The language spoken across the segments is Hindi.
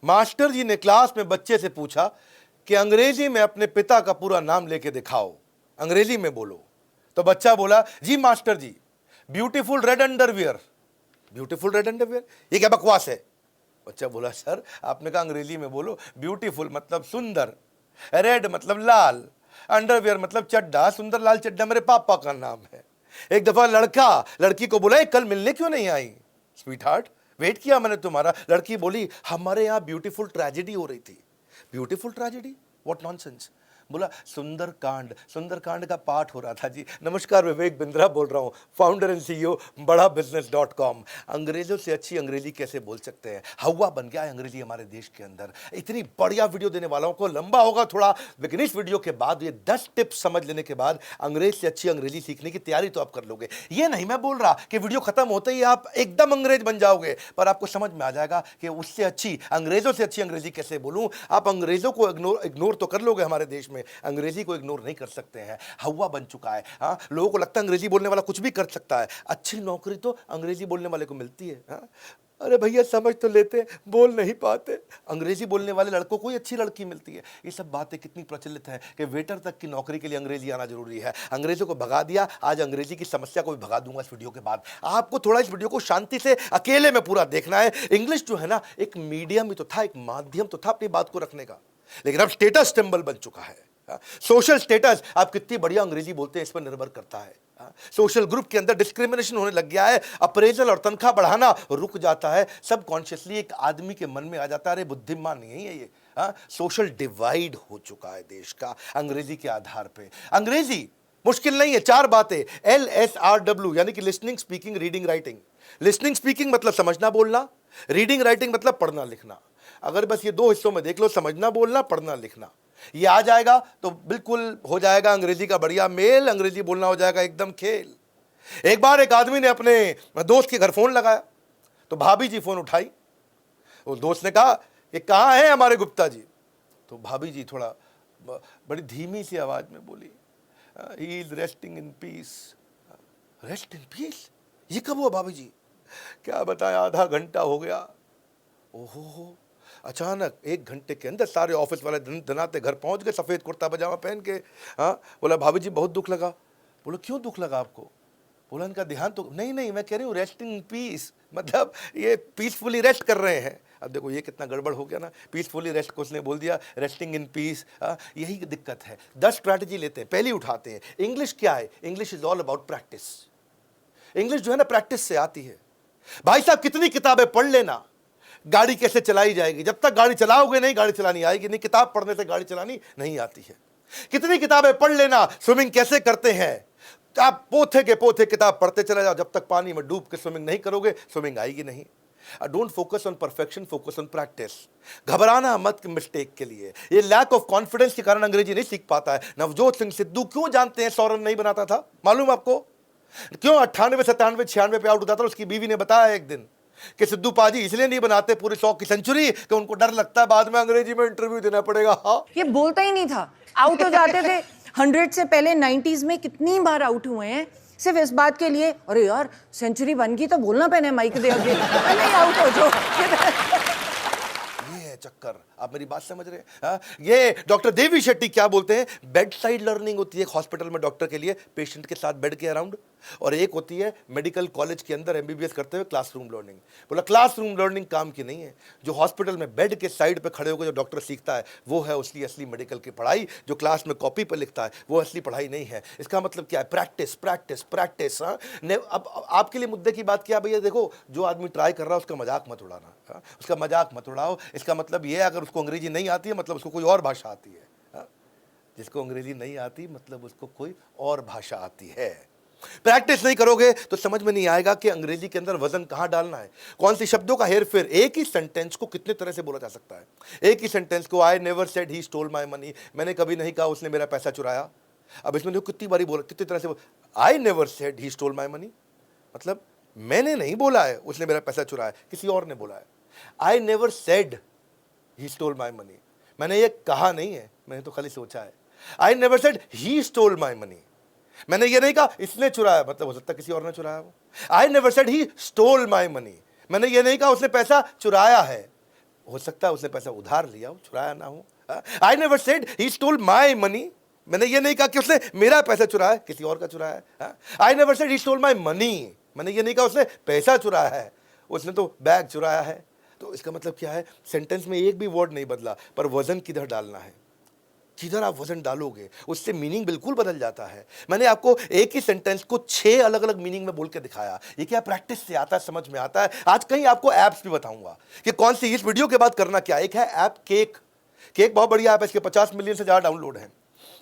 मास्टर जी ने क्लास में बच्चे से पूछा कि अंग्रेजी में अपने पिता का पूरा नाम लेके दिखाओ, अंग्रेजी में बोलो। तो बच्चा बोला, जी मास्टर जी, beautiful red underwear. Beautiful red underwear, ये क्या बकवास है? बच्चा बोला, सर आपने कहा अंग्रेजी में बोलो, ब्यूटीफुल मतलब सुंदर, रेड मतलब लाल, अंडरवियर मतलब चड्डा, सुंदर लाल चड्डा मेरे पापा का नाम है। एक दफा लड़का लड़की को बोला, कल मिलने क्यों नहीं आई? स्वीट हार्ट, वेट किया मैंने तुम्हारा। लड़की बोली, हमारे यहाँ ब्यूटीफुल ट्रेजेडी हो रही थी। Beautiful tragedy, what nonsense. बोला, सुंदरकांड का पाठ हो रहा था जी। नमस्कार, विवेक बिंद्रा बोल रहा हूँ, फाउंडर एंड सीईओ बड़ाबिजनेस.com। अंग्रेजों से अच्छी अंग्रेजी कैसे बोल सकते हैं? हवा बन गया है अंग्रेजी हमारे देश के अंदर। इतनी बढ़िया वीडियो देने वाला हूं को, लंबा होगा थोड़ा, लेकिन इस वीडियो के बाद ये 10 टिप्स समझ लेने के बाद अंग्रेज से अच्छी अंग्रेजी सीखने की तैयारी तो आप कर लोगे। ये नहीं मैं बोल रहा कि वीडियो खत्म होते ही आप एकदम अंग्रेज बन जाओगे, पर आपको समझ में आ जाएगा कि उससे अच्छी, अंग्रेजों से अच्छी अंग्रेजी कैसे बोलूं। आप अंग्रेजों को इग्नोर तो कर लोगे, हमारे देश में अंग्रेजी को इग्नोर नहीं कर सकते हैं। हवा बन चुका है। हाँ, लोगों को लगता है अंग्रेजी बोलने वाला कुछ भी कर सकता है। अच्छी नौकरी तो अंग्रेजी बोलने वाले को मिलती है। हाँ? अरे भैया समझ तो लेते, बोल नहीं पाते। अंग्रेजी बोलने वाले लड़कों को ही अच्छी लड़की मिलती है। ये सब बातें कितनी प्रचलित हैं कि वेटर तक की नौकरी के लिए अंग्रेजी आना जरूरी है। अंग्रेजों को भगा दिया, आज अंग्रेजी की समस्या को भी भगा दूंगा इस वीडियो के बाद। आपको थोड़ा इस वीडियो को शांति से अकेले में पूरा देखना है। इंग्लिश जो है ना, एक मीडियम ही तो था, एक माध्यम तो था अपनी बात को रखने का, लेकिन अब स्टेटस सिंबल बन चुका है। सोशल स्टेटस, आप कितनी बढ़िया अंग्रेजी बोलते हैं इस पर निर्भर करता है। सोशल ग्रुप के अंदर डिस्क्रिमिनेशन होने लग गया है। अप्रेजल और तनख्वाह बढ़ाना रुक जाता है। सब कॉन्शियसली एक आदमी के मन में आ जाता है, अरे बुद्धिमान नहीं है ये। सोशल डिवाइड हो चुका है देश का अंग्रेजी के आधार पे। अंग्रेजी मुश्किल नहीं है, 4 बातें, LSRW यानी कि listening, speaking, reading, writing. Listening speaking मतलब समझना बोलना, रीडिंग राइटिंग मतलब पढ़ना लिखना। अगर बस ये 2 हिस्सों में देख लो, समझना बोलना, पढ़ना लिखना, ये आ जाएगा तो बिल्कुल हो जाएगा अंग्रेजी का बढ़िया मेल। अंग्रेजी बोलना हो जाएगा एकदम खेल। एक बार एक आदमी ने अपने दोस्त के घर फोन लगाया, तो भाभी जी फोन उठाई। वो दोस्त ने कहा, ये कहाँ है हमारे गुप्ता जी? तो भाभी जी थोड़ा बड़ी धीमी सी आवाज में बोली, he is resting in peace. Rest in peace, ये कब हुआ भाभी जी? क्या बताया, आधा घंटा हो गया। ओहो, अचानक 1 घंटे के अंदर सारे ऑफिस वाले धनाते घर पहुंच गए, सफेद कुर्ता पजामा पहन के। हाँ, बोला भाभी जी बहुत दुख लगा। बोला क्यों दुख लगा आपको? बोला इनका ध्यान तो नहीं, मैं कह रही हूँ रेस्टिंग इन पीस, मतलब ये पीसफुली रेस्ट कर रहे हैं। अब देखो ये कितना गड़बड़ हो गया ना, पीसफुली रेस्ट को उसने बोल दिया रेस्टिंग इन पीस। यही दिक्कत है। 10 स्ट्रैटेजी लेते हैं, पहली उठाते हैं। इंग्लिश क्या है? English is all about practice. English जो है ना, प्रैक्टिस से आती है। भाई साहब कितनी किताबें पढ़ लेना, गाड़ी कैसे चलाई जाएगी, जब तक गाड़ी चलाओगे नहीं, गाड़ी चलानी आएगी नहीं। किताब पढ़ने से गाड़ी चलानी नहीं आती है। कितनी किताबें पढ़ लेना, स्विमिंग कैसे करते हैं, आप पोथे के पोथे किताब पढ़ते चले जाओ, जब तक पानी में डूब के स्विमिंग नहीं करोगे, स्विमिंग आएगी नहीं। Don't focus on perfection, focus on practice. घबराना मत मिस्टेक के लिए। ये लैक ऑफ कॉन्फिडेंस के कारण अंग्रेजी नहीं सीख पाता है। नवजोत सिंह सिद्धू क्यों जानते हैं सौरन नहीं बनाता था? मालूम आपको क्यों? 98, 97, 96 पे आउट होता था। उसकी बीवी ने बताया एक दिन कि सिद्धू पाजी इसलिए नहीं बनाते पूरी 100 की सेंचुरी कि उनको डर लगता है बाद में अंग्रेजी में इंटरव्यू देना पड़ेगा। हाँ, ये बोलता ही नहीं था, आउट हो जाते थे। 100 से पहले 90s में कितनी बार आउट हुए हैं सिर्फ इस बात के लिए, अरे यार सेंचुरी बन गई तो बोलना पहने माइक दे आगे, नहीं आउट हो जो। ये है चक्कर। आप मेरी बात समझ रहे हैं? हाँ? ये डॉक्टर देवी शेट्टी क्या बोलते हैं, बेड साइड लर्निंग होती है हॉस्पिटल में डॉक्टर के लिए, पेशेंट के साथ बेड के अराउंड, और एक होती है मेडिकल कॉलेज के अंदर MBBS करते हुए क्लासरूम लर्निंग। बोला क्लासरूम लर्निंग काम की नहीं है। जो हॉस्पिटल में बेड के साइड पे खड़े होकर जो डॉक्टर सीखता है वो है उसकी असली मेडिकल की पढ़ाई। जो क्लास में कॉपी पर लिखता है वो असली पढ़ाई नहीं है। इसका मतलब क्या है? Practice practice practice. अब आपके लिए मुद्दे की बात क्या भैया, देखो जो आदमी ट्राई कर रहा है उसका मजाक मत उड़ाना। उसका मजाक मत उड़ाओ। इसका मतलब ये है अगर उसको अंग्रेजी नहीं आती है मतलब उसको कोई और भाषा आती है। जिसको अंग्रेजी नहीं आती मतलब उसको कोई और भाषा आती है। प्रैक्टिस नहीं करोगे तो समझ में नहीं आएगा कि अंग्रेजी के अंदर वजन कहां डालना है, कौन सी शब्दों का हेर फेर। एक ही सेंटेंस को कितने तरह से बोला जा सकता है। एक ही सेंटेंस को, I never said he stole my money, मैंने कभी नहीं कहा उसने मेरा पैसा चुराया। अब इसमें देखो कितनी बारी बोला, कितनी तरह से बोला। I never said he stole my money मतलब मैंने नहीं बोला है उसने मेरा पैसा चुराया, किसी और ने बोला है। I never said he stole my money, मैंने ये कहा नहीं है, मैंने तो खाली सोचा है। I never said he stole my money, मैंने ये नहीं कहा इसने चुराया, मतलब हो सकता है किसी और ने चुराया हो। I never said he stole my money, मैंने ये नहीं कहा उसने पैसा चुराया है, हो सकता है उसने पैसा उधार लिया हो, चुराया ना हो। I never said he stole my money, मैंने ये नहीं कहा कि उसने मेरा पैसा चुराया, किसी और का चुराया है। I never said he stole my money, मैंने ये नहीं कहा उसने पैसा चुराया है, उसने तो बैग चुराया है। तो इसका मतलब क्या है, सेंटेंस में एक भी वर्ड नहीं बदला, पर वजन किधर डालना है, किधर आप वजन डालोगे उससे मीनिंग बिल्कुल बदल जाता है। मैंने आपको एक ही सेंटेंस को 6 अलग अलग मीनिंग में बोल के दिखाया। ये क्या प्रैक्टिस से आता है, समझ में आता है। आज कहीं आपको ऐप्स भी बताऊंगा कि कौन सी, इस वीडियो के बाद करना क्या। एक है ऐप केक, केक बहुत बढ़िया ऐप है, इसके 50 मिलियन से ज़्यादा डाउनलोड हैं,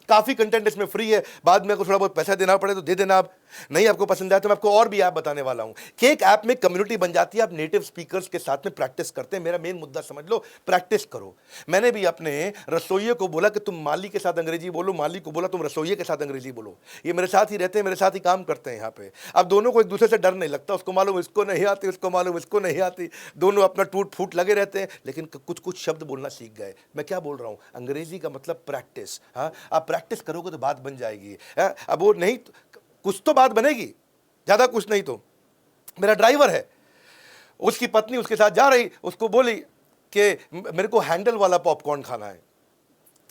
काफ़ी कंटेंट इसमें फ्री है, बाद में आपको थोड़ा बहुत पैसा देना पड़े तो दे देना। आप नहीं आपको पसंद आया तो मैं आपको और भी ऐप बताने वाला हूं। केक ऐप में कम्युनिटी बन जाती है, आप नेटिव स्पीकर्स के साथ में प्रैक्टिस करते हैं। मेरा मेन मुद्दा समझ लो, प्रैक्टिस करो। मैंने भी अपने रसोइये को बोला कि तुम माली के साथ अंग्रेजी बोलो, माली को बोला तुम रसोइये के साथ अंग्रेजी बोलो। ये मेरे साथ ही रहते हैं, मेरे साथ ही काम करते हैं यहाँ पे। अब दोनों को एक दूसरे से डर नहीं लगता, उसको मालूम इसको नहीं आती, उसको मालूम इसको नहीं आती, दोनों अपना टूट फूट लगे रहते हैं, लेकिन कुछ कुछ शब्द बोलना सीख गए। मैं क्या बोल रहा हूँ, अंग्रेजी का मतलब प्रैक्टिस। हाँ, आप प्रैक्टिस करोगे तो बात बन जाएगी। अब वो नहीं, कुछ तो बात बनेगी, ज्यादा कुछ नहीं। तो मेरा ड्राइवर है, उसकी पत्नी उसके साथ जा रही, उसको बोली कि मेरे को हैंडल वाला पॉपकॉर्न खाना है।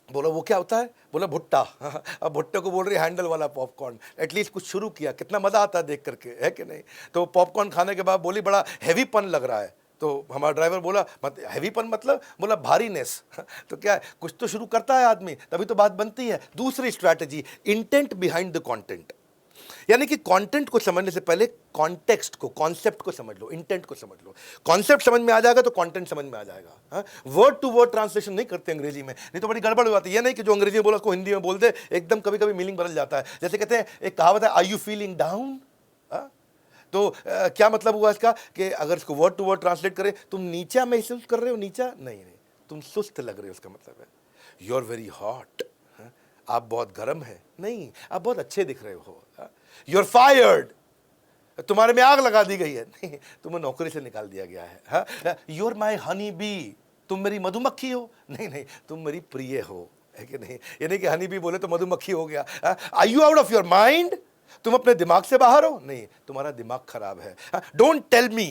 बोला वो क्या होता है, बोला भुट्टा। अब भुट्टे को बोल रही हैंडल वाला पॉपकॉर्न। एटलीस्ट कुछ शुरू किया, कितना मजा आता है देख करके, है कि नहीं। तो पॉपकॉर्न खाने के बाद बोली बड़ा हैवीपन लग रहा है। तो हमारा ड्राइवर बोला हैवीपन मतलब, बोला भारीनेस। तो क्या है, कुछ तो शुरू करता है आदमी, तभी तो बात बनती है। दूसरी strategy, intent behind the content, यानी कि कंटेंट को समझने से पहले कॉन्टेक्स्ट को, कॉन्सेप्ट को समझ लो, इंटेंट को समझ लो। कॉन्सेप्ट समझ में आ जाएगा तो कंटेंट समझ में आ जाएगा। वर्ड टू वर्ड ट्रांसलेशन नहीं करते अंग्रेजी में, नहीं तो बड़ी गड़बड़ हो जाती है। ये नहीं कि जो अंग्रेजी में बोला उसको हिंदी में बोल दे, एकदम कभी कभी मीनिंग बदल जाता है। जैसे कहते हैं, एक कहावत है, आर यू फीलिंग डाउन। तो क्या मतलब हुआ इसका कि अगर इसको वर्ड टू वर्ड ट्रांसलेट करें, तुम नीचा महसूस कर रहे हो, नीचा नहीं, तुम सुस्त लग रहे हो, उसका मतलब है यू आर वेरी हॉट, आप बहुत गर्म है, नहीं आप बहुत अच्छे दिख रहे हो। यू आर फायर्ड, तुम्हारे में आग लगा दी गई है, नहीं तुम्हें नौकरी से निकाल दिया गया है। You are my honey bee, तुम मेरी मधुमक्खी हो, नहीं तुम मेरी प्रिय हो, है कि नहीं। ये नहीं कि हनी बी बोले तो मधुमक्खी हो गया। Are you out of your mind, तुम अपने दिमाग से बाहर हो, नहीं तुम्हारा दिमाग खराब है। डोंट टेल मी,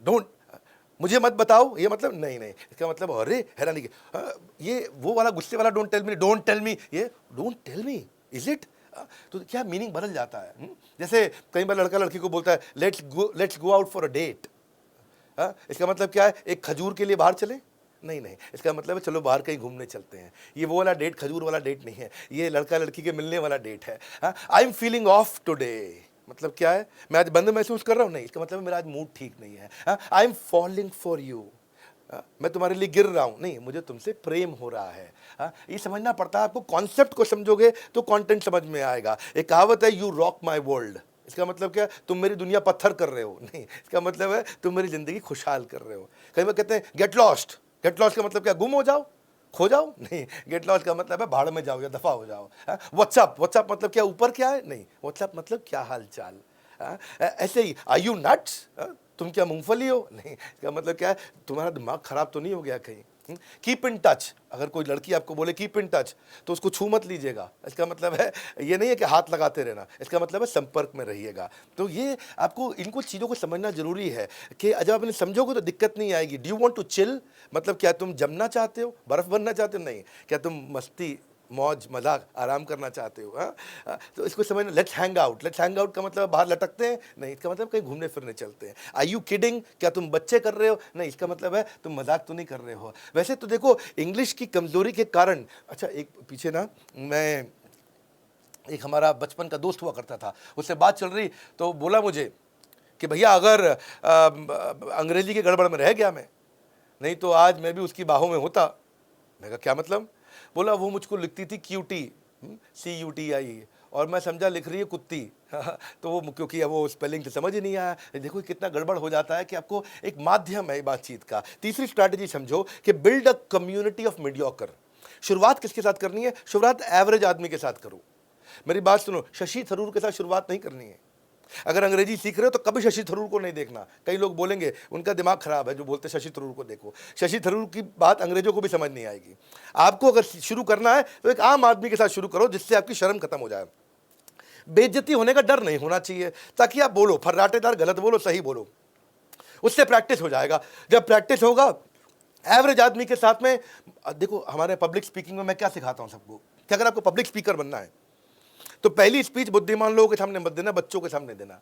डोंट, मुझे मत बताओ, ये मतलब नहीं, इसका मतलब अरे हैरानी की, ये वो वाला गुस्से वाला डोंट टेल मी, ये don't tell me, is it. तो क्या मीनिंग बदल जाता है। जैसे कई बार लड़का लड़की को बोलता है let's go out for a date. इसका मतलब क्या है, एक खजूर के लिए बाहर चले, नहीं इसका मतलब है चलो बाहर कहीं घूमने चलते हैं। ये वो वाला डेट, खजूर वाला डेट नहीं है, ये लड़का लड़की के मिलने वाला डेट है। I am feeling of today, मतलब क्या है, मैं आज बंद महसूस कर रहा हूँ, नहीं इसका मतलब मेरा आज मूड ठीक नहीं है। I M falling for you, मैं तुम्हारे लिए गिर रहा हूँ, नहीं मुझे तुमसे प्रेम हो रहा है। ये समझना पड़ता है आपको। कॉन्सेप्ट को समझोगे तो कंटेंट समझ में आएगा। एक कहावत है, यू रॉक माई वर्ल्ड, इसका मतलब क्या, तुम मेरी दुनिया पत्थर कर रहे हो, नहीं इसका मतलब है तुम मेरी जिंदगी खुशहाल कर रहे हो। कई बार कहते हैं गेट लॉस्ट, गेट लॉस्ट का मतलब क्या, गुम हो जाओ, खो जाओ, नहीं गेट लॉस्ट का मतलब है भाड़ में जाओ या दफा हो जाओ। व्हाट्सअप, व्हाट्सअप मतलब क्या, ऊपर क्या है, नहीं व्हाट्सअप मतलब क्या हाल चाल। ऐसे ही आर यू नट्स, तुम क्या मूंगफली हो, नहीं इसका मतलब क्या है, तुम्हारा दिमाग खराब तो नहीं हो गया कहीं। कीप इन टच, अगर कोई लड़की आपको बोले कीप इन टच तो उसको छू मत लीजिएगा, इसका मतलब है ये नहीं है कि हाथ लगाते रहना, इसका मतलब है संपर्क में रहिएगा। तो ये आपको इन कुछ चीज़ों को समझना जरूरी है कि जब आप इन्हें समझोगे तो दिक्कत नहीं आएगी। Do you want to chill, मतलब क्या तुम जमना चाहते हो, बर्फ बनना चाहते हो, नहीं क्या तुम मस्ती मौज मजाक आराम करना चाहते हो। तो इसको समझना। Let's hang out, let's hang out का मतलब बाहर लटकते हैं, नहीं इसका मतलब कहीं घूमने फिरने चलते हैं। आर यू किडिंग, क्या तुम बच्चे कर रहे हो, नहीं इसका मतलब है तुम मजाक तो नहीं कर रहे हो। वैसे तो देखो इंग्लिश की कमजोरी के कारण, अच्छा एक पीछे ना, मैं एक हमारा बचपन का दोस्त हुआ करता था, उससे बात चल रही तो बोला मुझे कि भैया अगर अंग्रेजी के गड़बड़ में रह गया मैं, नहीं तो आज मैं भी उसकी बाहों में होता। मैं कहा क्या मतलब, बोला वो मुझको लिखती थी क्यूटी, CUTI, और मैं समझा लिख रही है कुत्ती। तो वो क्योंकि वो स्पेलिंग तो समझ ही नहीं आया। देखो कितना गड़बड़ हो जाता है कि आपको एक माध्यम है बातचीत का। तीसरी स्ट्रैटेजी समझो कि build a community of mediocre. शुरुआत किसके साथ करनी है, शुरुआत एवरेज आदमी के साथ करो। मेरी बात सुनो, शशि थरूर के साथ शुरुआत नहीं करनी है। अगर अंग्रेजी सीख रहे हो तो कभी शशि थरूर को नहीं देखना। कई लोग बोलेंगे उनका दिमाग खराब है जो बोलते शशि थरूर को देखो। शशि थरूर की बात अंग्रेजों को भी समझ नहीं आएगी। आपको अगर शुरू करना है तो एक आम आदमी के साथ शुरू करो, जिससे आपकी शर्म खत्म हो जाए। बेइज्जती होने का डर नहीं होना चाहिए, ताकि आप बोलो फर्राटेदार, गलत बोलो सही बोलो, उससे प्रैक्टिस हो जाएगा। जब प्रैक्टिस होगा एवरेज आदमी के साथ में देखो, हमारे पब्लिक स्पीकिंग में मैं क्या सिखाता हूं सबको कि अगर आपको पब्लिक स्पीकर बनना है तो पहली स्पीच बुद्धिमान लोगों के सामने मत देना, बच्चों के सामने देना,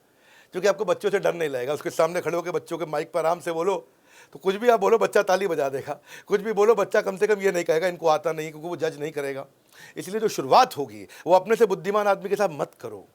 क्योंकि आपको बच्चों से डर नहीं लगेगा। उसके सामने खड़े होकर बच्चों के माइक पर आराम से बोलो, तो कुछ भी आप बोलो बच्चा ताली बजा देगा, कुछ भी बोलो बच्चा कम से कम ये नहीं कहेगा इनको आता नहीं, क्योंकि वो जज नहीं करेगा। इसलिए जो शुरुआत होगी वो अपने से बुद्धिमान आदमी के साथ मत करो,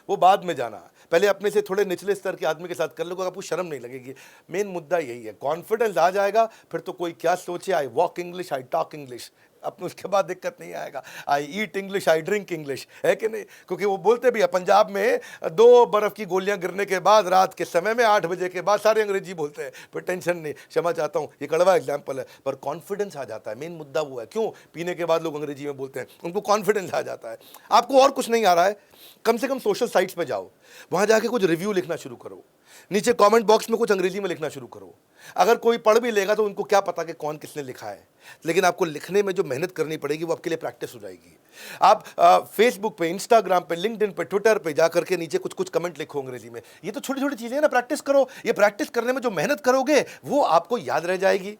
वो बाद में जाना, पहले अपने से थोड़े निचले स्तर के आदमी के साथ कर लो, आपको शर्म नहीं लगेगी। मेन मुद्दा यही है, कॉन्फिडेंस आ जाएगा फिर तो कोई क्या सोचे, I walk English, I talk English, अपने उसके बाद दिक्कत नहीं आएगा। आई ईट इंग्लिश, आई ड्रिंक इंग्लिश, है कि नहीं? क्योंकि वो बोलते भी है पंजाब में 2 बर्फ की गोलियां गिरने के बाद रात के समय में 8 बजे के बाद सारे अंग्रेजी बोलते हैं, पर टेंशन नहीं, क्षमा चाहता हूँ ये कड़वा एग्जाम्पल है, पर कॉन्फिडेंस आ जाता है। मेन मुद्दा वो है, क्यों पीने के बाद लोग अंग्रेजी में बोलते हैं, उनको कॉन्फिडेंस आ जाता है। आपको और कुछ नहीं आ रहा है, कम से कम सोशल साइट्स पे जाओ, वहां जाके कुछ रिव्यू लिखना शुरू करो, नीचे कमेंट बॉक्स में कुछ अंग्रेजी में लिखना शुरू करो। अगर कोई पढ़ भी लेगा तो उनको क्या पता कि कौन किसने लिखा है, लेकिन आपको लिखने में जो मेहनत करनी पड़ेगी वो आपके लिए प्रैक्टिस हो जाएगी। आप फेसबुक पे, इंस्टाग्राम पे, लिंक्डइन पे, ट्विटर पे जाकर के नीचे कुछ कुछ कमेंट लिखो अंग्रेजी में। ये तो छोटी छोटी चीजें हैं ना, प्रैक्टिस करो। ये प्रैक्टिस करने में जो मेहनत करोगे वो आपको याद रह जाएगी।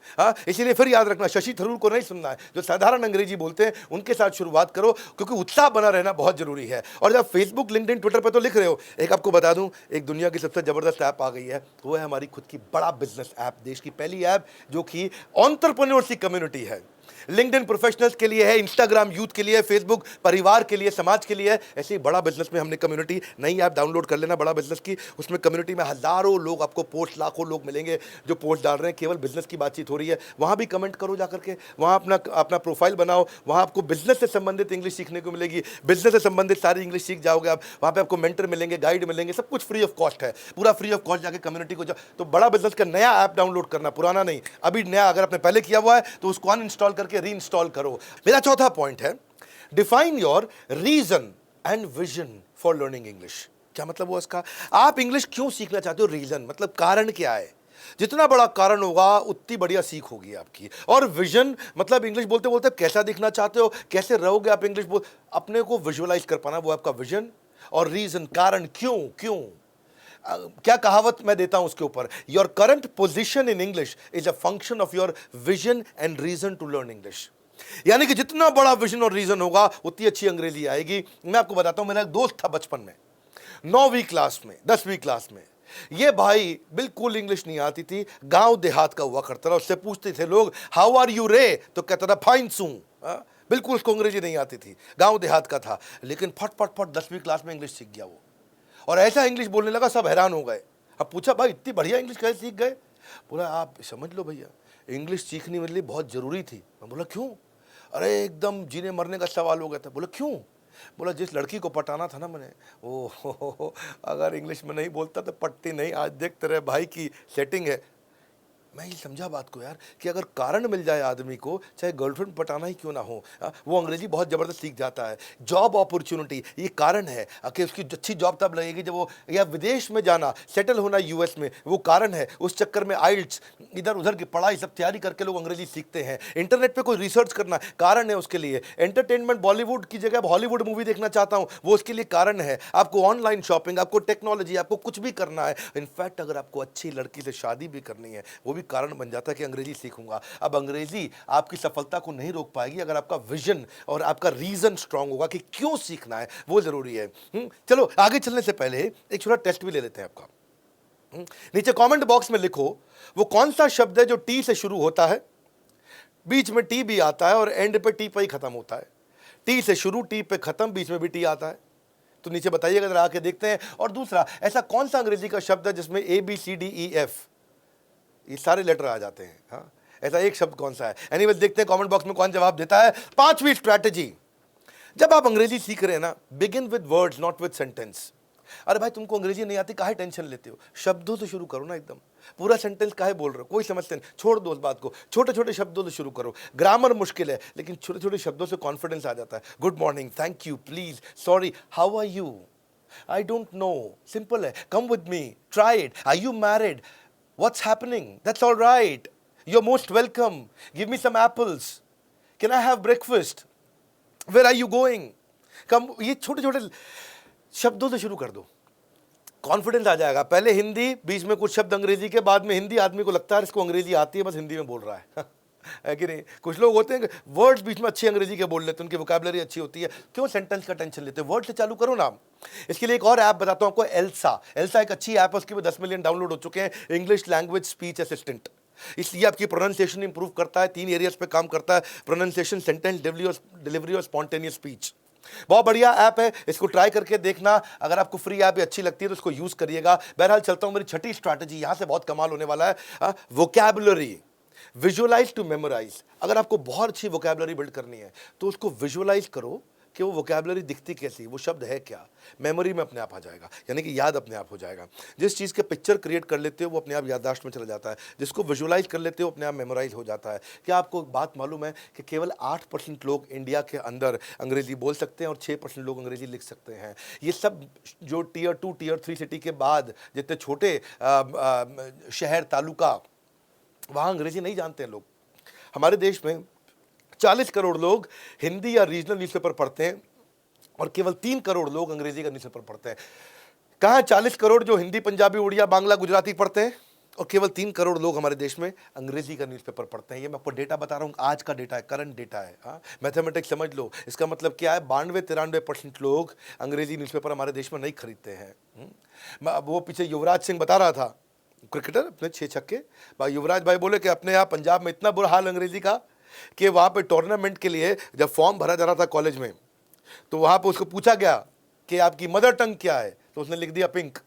हाँ, इसीलिए फिर याद रखना, शशि थरूर को नहीं सुनना है, जो साधारण अंग्रेजी बोलते हैं उनके साथ शुरुआत करो, क्योंकि उत्साह बना रहना बहुत जरूरी है। और जब फेसबुक, लिंक्डइन, ट्विटर पे तो लिख रहे हो, एक आपको बता दूं, एक दुनिया की सबसे जबरदस्त ऐप आ गई है, वो है हमारी खुद की बड़ा बिजनेस ऐप, देश की पहली ऐप जो कि एंटरप्रेन्योर्स की कम्युनिटी है। लिंक्डइन प्रोफेशनल्स के लिए है, इंस्टाग्राम यूथ के लिए, फेसबुक परिवार के लिए, समाज के लिए है। ऐसे ही बड़ा बिजनेस में हमने कम्युनिटी, नई ऐप डाउनलोड कर लेना बड़ा बिजनेस की, उसमें कम्युनिटी में हजारों लोग आपको पोस्ट, लाखों लोग मिलेंगे जो पोस्ट डाल रहे हैं, केवल बिजनेस की बातचीत हो रही है। वहां भी कमेंट करो जाकर के, वहां अपना प्रोफाइल बनाओ, वहां आपको बिजनेस से संबंधित इंग्लिश सीखने को मिलेगी, बिजनेस से संबंधित सारी इंग्लिश सीख जाओगे आप। वहां पे आपको मेंटर मिलेंगे, गाइड मिलेंगे, सब कुछ फ्री ऑफ कॉस्ट है, पूरा फ्री ऑफ कॉस्ट। जाके कम्युनिटी को तो बड़ा बिजनेस का नया ऐप डाउनलोड करना, पुराना नहीं, अभी नया। अगर आपने पहले किया हुआ है तो उसको अनइंस्टॉल करके री इंस्टॉल करो। मेरा चौथा पॉइंट है, define your reason and vision for learning English. क्या मतलब हुआ इसका? आप इंग्लिश क्यों सीखना चाहते हो? रीजन मतलब कारण क्या है? जितना बड़ा कारण होगा उतनी बढ़िया सीख होगी आपकी। और विजन मतलब इंग्लिश बोलते बोलते कैसा दिखना चाहते हो, कैसे रहोगे आप इंग्लिश बोल, अपने को विजुअलाइज कर पाना, वो आपका विजन। और रीजन कारण, क्यों क्या कहावत मैं देता हूं उसके ऊपर, your current position in English is a function of your vision and reason to learn English. यानी कि जितना बड़ा विजन और रीजन होगा उतनी अच्छी अंग्रेजी आएगी। मैं आपको बताता हूं, मेरा एक दोस्त था बचपन में, 9वीं क्लास में, 10वीं क्लास में, ये भाई बिल्कुल इंग्लिश नहीं आती थी, गांव देहात का हुआ करता था। उससे पूछते थे लोग हाउ आर यू रे, तो कहता था फाइन सू। बिल्कुल उसको अंग्रेजी नहीं आती थी, गांव देहात का था, लेकिन फट 10वीं क्लास में इंग्लिश सीख गया वो, और ऐसा इंग्लिश बोलने लगा सब हैरान हो गए। अब पूछा भाई इतनी बढ़िया इंग्लिश कैसे सीख गए? बोला आप समझ लो भैया, इंग्लिश सीखनी मेरे लिए बहुत जरूरी थी। मैं बोला क्यों? अरे एकदम जीने मरने का सवाल हो गया था। बोला क्यों? बोला जिस लड़की को पटाना था ना मैंने, ओ अगर इंग्लिश में नहीं बोलता तो पटती नहीं। आज देख तेरे भाई की सेटिंग है। मैं ये समझा बात को यार, कि अगर कारण मिल जाए आदमी को, चाहे गर्लफ्रेंड पटाना ही क्यों ना हो, वो अंग्रेजी बहुत ज़बरदस्त सीख जाता है। जॉब अपॉर्चुनिटी ये कारण है कि उसकी अच्छी जॉब तब लगेगी जब वो, या विदेश में जाना, सेटल होना यूएस में, वो कारण है। उस चक्कर में आइल्स, इधर उधर की पढ़ाई सब तैयारी करके लोग अंग्रेजी सीखते हैं। इंटरनेट पर कोई रिसर्च करना, कारण है उसके लिए। एंटरटेनमेंट, बॉलीवुड की जगह हॉलीवुड मूवी देखना चाहता हूँ, वो उसके लिए कारण है। आपको ऑनलाइन शॉपिंग, आपको टेक्नोलॉजी, आपको कुछ भी करना है, इनफैक्ट अगर आपको अच्छी लड़की से शादी भी करनी है, वो भी कारण बन जाता है कि अंग्रेजी सीखूंगा। अब अंग्रेजी आपकी सफलता को नहीं रोक पाएगी अगर आपका विजन और आपका रीजन स्ट्रांग होगा कि क्यों सीखना है, वो जरूरी है। चलो आगे चलने से पहले एक छोटा टेस्ट भी ले लेते हैं आपका। नीचे कमेंट बॉक्स में लिखो वो कौन सा शब्द है जो टी से शुरू होता है, बीच में टी भी आता है और एंड पे टी पे ही खत्म होता है। टी से शुरू, टी पे खत्म, बीच में भी टी आता है। तो नीचे बताइएगा, जरा आके देखते हैं। और दूसरा, ऐसा कौन सा अंग्रेजी का शब्द है जिसमें ABCDEF ये सारे लेटर आ जाते हैं? हाँ, ऐसा एक शब्द कौन सा है? एनीवेज देखते हैं कमेंट बॉक्स में कौन जवाब देता है। 5वीं स्ट्रैटेजी, जब आप अंग्रेजी सीख रहे हैं ना, begin with words not with sentence. अरे भाई तुमको अंग्रेजी नहीं आती, काहे टेंशन लेते हो? शब्दों से शुरू करो ना, एकदम पूरा सेंटेंस काहे बोल रहे हो? कोई समझते नहीं, छोड़ दो उस बात को, छोटे छोटे शब्दों से शुरू करो। ग्रामर मुश्किल है, लेकिन छोटे छोटे शब्दों से कॉन्फिडेंस आ जाता है। Good morning, thank you, please, sorry, how are you, I don't know, simple है। Come with me, try it, are you married, what's happening, that's all right, you're most welcome, give me some apples, can I have breakfast, where are you going, come, ये छोटे छोटे शब्दों से शुरू कर दो। कॉन्फिडेंस आ जाएगा। पहले हिंदी, बीच में कुछ शब्द अंग्रेजी के, बाद में हिंदी। आदमी को लगता है इसको अंग्रेजी आती है, बस हिंदी में बोल रहा है है कि नहीं? कुछ लोग होते हैं वर्ड्स बीच में अच्छी अंग्रेजी के बोल लेते हैं, उनकी वोकैबुलरी अच्छी होती है, क्यों सेंटेंस का टेंशन लेते हैं? वर्ड से चालू करो ना। इसके लिए एक और ऐप बताता हूं आपको, एल्सा। एल्सा एक अच्छी ऐप है, उसके भी 10 मिलियन डाउनलोड हो चुके हैं। इंग्लिश लैंग्वेज स्पीच असिस्टेंट, इसलिए आपकी प्रोनाउंसिएशन इंप्रूव करता है। 3 एरियाज पे काम करता है, प्रोनाउंसिएशन, सेंटेंस डिलीवरी और स्पॉन्टेनियस स्पीच। बहुत बढ़िया ऐप है, इसको ट्राई करके देखना। अगर आपको फ्री ऐप अच्छी लगती है तो इसको यूज करिएगा। बहरहाल चलता हूं, मेरी छठी स्ट्रैटेजी, यहां से बहुत कमाल होने वाला है। Vocabulary, visualise to memorise. अगर आपको बहुत अच्छी वोकैबुलरी बिल्ड करनी है तो उसको विजुअलाइज करो कि वो वोकैबुलरी दिखती कैसी, वो शब्द है क्या, मेमोरी में अपने आप आ जाएगा, यानी कि याद अपने आप हो जाएगा। जिस चीज़ के पिक्चर क्रिएट कर लेते हो वो अपने आप याददाश्त में चला जाता है, जिसको विजुअलाइज कर लेते हो अपने आप मेमोराइज हो जाता है। क्या आपको एक बात मालूम है कि केवल 8% लोग इंडिया के अंदर अंग्रेजी बोल सकते हैं और 6% लोग अंग्रेजी लिख सकते हैं? ये सब जो टियर 2 टियर 3 सिटी के बाद जितने छोटे शहर तालुका, वहाँ अंग्रेजी नहीं जानते हैं लोग। हमारे देश में 40 करोड़ लोग हिंदी या रीजनल न्यूज़पेपर पढ़ते हैं और केवल 3 करोड़ लोग अंग्रेजी का न्यूज़पेपर पढ़ते हैं। कहाँ 40 करोड़ जो हिंदी, पंजाबी, उड़िया, बांग्ला, गुजराती पढ़ते हैं और केवल 3 करोड़ लोग हमारे देश में अंग्रेजी का न्यूज़पेपर पढ़ते हैं? ये मैं आपको डेटा बता रहा हूँ, आज का डेटा है, करंट डेटा है। हाँ, मैथमेटिक्स समझ लो। इसका मतलब क्या है? 92-93% लोग अंग्रेजी न्यूज़पेपर हमारे देश में नहीं खरीदते हैं। वो पीछे युवराज सिंह बता रहा था, क्रिकेटर, अपने 6 छक्के, भाई युवराज भाई बोले कि अपने यहाँ पंजाब में इतना बुरा हाल अंग्रेजी का कि वहाँ पे टूर्नामेंट के लिए जब फॉर्म भरा जा रहा था कॉलेज में, तो वहाँ पे उसको पूछा गया कि आपकी मदर टंग क्या है, तो उसने लिख दिया पिंक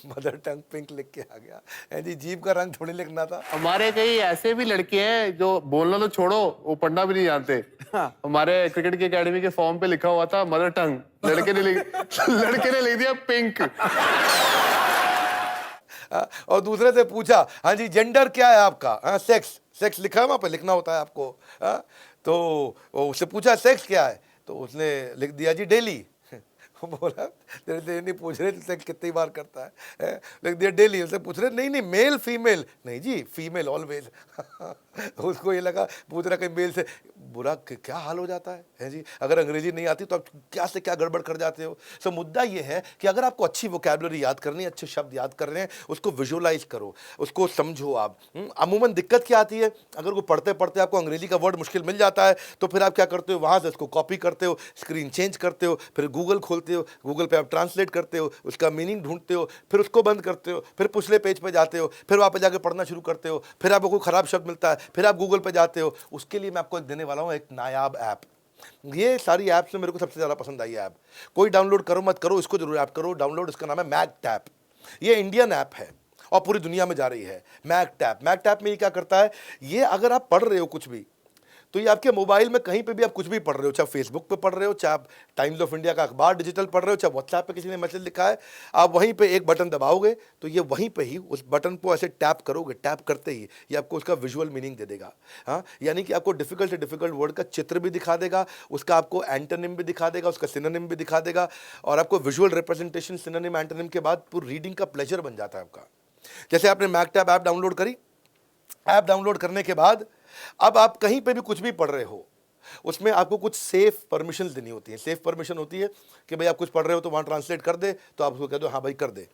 मदर टंग पिंक लिख के आ गया। है जी, जीभ का रंग थोड़ी लिखना था। हमारे कई ऐसे भी लड़के हैं जो बोलना तो छोड़ो, वो पढ़ना भी नहीं जानते। हमारे क्रिकेट की एकेडमी के फॉर्म पे लिखा हुआ था मदर टंग, लड़के ने लिख दिया पिंक। और दूसरे से पूछा, हाँ जी जेंडर क्या है आपका? हाँ, सेक्स, सेक्स लिखा है वहाँ पे, लिखना होता है आपको। हाँ, तो उससे पूछा सेक्स क्या है, तो उसने लिख दिया जी डेली। वो बोला तेरे से नहीं पूछ रहे सेक्स कितनी बार करता है, लिख दिया डेली। उससे पूछ रहे नहीं मेल फीमेल, नहीं जी फीमेल ऑलवेज। उसको ये लगा पूछ रहा कहीं मेल से, बुरा क्या हाल हो जाता है जी। अगर अंग्रेजी नहीं आती तो आप क्या से क्या गड़बड़ कर जाते हो। सो मुद्दा ये है कि अगर आपको अच्छी वोकैबुलरी याद करनी है, अच्छे शब्द याद कर रहे हैं, उसको विजुअलाइज करो, उसको समझो आप। अमूमन दिक्कत क्या आती है, अगर वो पढ़ते पढ़ते आपको अंग्रेजी का वर्ड मुश्किल मिल जाता है तो फिर आप क्या करते हो, वहाँ से उसको कॉपी करते हो, स्क्रीन चेंज करते हो, फिर गूगल खोलते हो, गूगल पे आप ट्रांसलेट करते हो, उसका मीनिंग ढूंढते हो, फिर उसको बंद करते हो, फिर पिछले पेज पे जाते हो, फिर वहाँ पे जाके पढ़ना शुरू करते हो, फिर आपको कोई खराब शब्द मिलता है, फिर आप गूगल पे जाते हो। उसके लिए मैं आपको एक देने वाला हूँ, एक नायाब ऐप। ये सारी ऐप्स में मेरे को सबसे ज़्यादा पसंद आई ऐप। कोई डाउनलोड करो मत करो, इसको जरूर ऐप करो डाउनलोड। इसका नाम है मैगटैप। ये इंडियन ऐप है और पूरी दुनिया में जा रही है। मैगटैप, मैगटैप में ये क्या करता है, ये अगर आप पढ़ रहे हो कुछ भी तो ये आपके मोबाइल में कहीं पे भी आप कुछ भी पढ़ रहे हो, चाहे फेसबुक पे पढ़ रहे हो, चाहे आप टाइम्स ऑफ इंडिया का अखबार डिजिटल पढ़ रहे हो, चाहे व्हाट्सएप पे किसी ने मैसेज लिखा है, आप वहीं पे एक बटन दबाओगे तो ये वहीं पे ही उस बटन को ऐसे टैप करोगे, टैप करते ही ये आपको उसका विजुअल मीनिंग दे देगा। हाँ, यानी कि आपको डिफिकल्ट से डिफिकल्ट वर्ड का चित्र भी दिखा देगा, उसका आपको एंटोनिम भी दिखा देगा, उसका सिनोनिम भी दिखा देगा, और आपको विजुअल रिप्रेजेंटेशन सिनोनिम एंटोनिम के बाद पूरी रीडिंग का प्लेजर बन जाता है आपका। जैसे आपने मैगटैप ऐप डाउनलोड करी, ऐप डाउनलोड करने के बाद अब आप कहीं पे भी कुछ भी पढ़ रहे हो, उसमें आपको कुछ सेफ परमिशन देनी होती है। सेफ परमिशन होती है कि भाई आप कुछ पढ़ रहे हो तो वहाँ ट्रांसलेट कर दे, तो आप उसको कह दो हाँ भाई कर दे।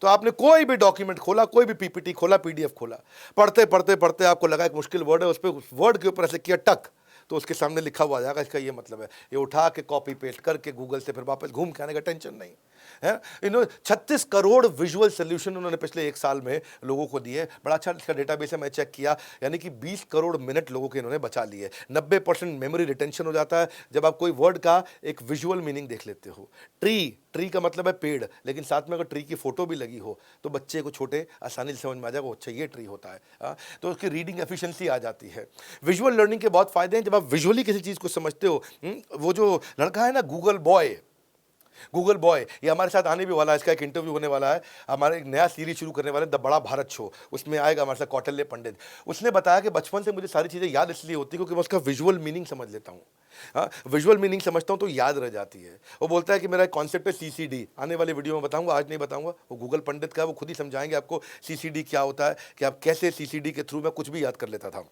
तो आपने कोई भी डॉक्यूमेंट खोला, कोई भी पीपीटी खोला, पीडीएफ खोला, पढ़ते पढ़ते पढ़ते आपको लगा एक मुश्किल वर्ड है, उस पर उस वर्ड के ऊपर ऐसे किया टक, तो उसके सामने लिखा हुआ आ जाएगा, इसका ये मतलब है। ये उठा के कॉपी पेस्ट करके गूगल से फिर वापस घूम के आने का टेंशन नहीं है। इन्होंने 36 करोड़ विजुअल सोल्यूशन उन्होंने पिछले 1 साल में लोगों को दिए। बड़ा अच्छा इसका डेटाबेस है, मैं चेक किया, यानी कि 20 करोड़ मिनट लोगों के इन्होंने बचा लिए। 90% मेमोरी रिटेंशन हो जाता है जब आप कोई वर्ड का एक विजुअल मीनिंग देख लेते हो। ट्री, ट्री का मतलब है पेड़, लेकिन साथ में अगर ट्री की फोटो भी लगी हो तो बच्चे को छोटे आसानी से समझ में आ जाएगा, अच्छा ये ट्री होता है। तो उसकी रीडिंग एफिशिएंसी आ जाती है। विजुअल लर्निंग के बहुत फायदे हैं जब आप विजुअली किसी चीज़ को समझते हो। वो जो लड़का है ना गूगल बॉय, गूगल बॉय, ये हमारे साथ आने भी वाला है, इसका एक इंटरव्यू होने वाला है। हमारे एक नया सीरीज शुरू करने वाले द बड़ा भारत शो, उसमें आएगा हमारे साथ कौटिल्य पंडित। उसने बताया कि बचपन से मुझे सारी चीज़ें याद इसलिए होती क्योंकि मैं उसका विजुअल मीनिंग समझ लेता हूँ। हाँ, विजुअल मीनिंग समझता हूँ तो याद रह जाती है। वो बोलता है कि मेरा एक कॉन्सेप्ट है सीसीडी, आने वाली वीडियो में बताऊंगा, आज नहीं बताऊंगा। वो गूगल पंडित का है, वो खुद ही समझाएंगे आपको सीसीडी क्या होता है, कि आप कैसे सीसीडी के थ्रू मैं कुछ भी याद कर लेता था।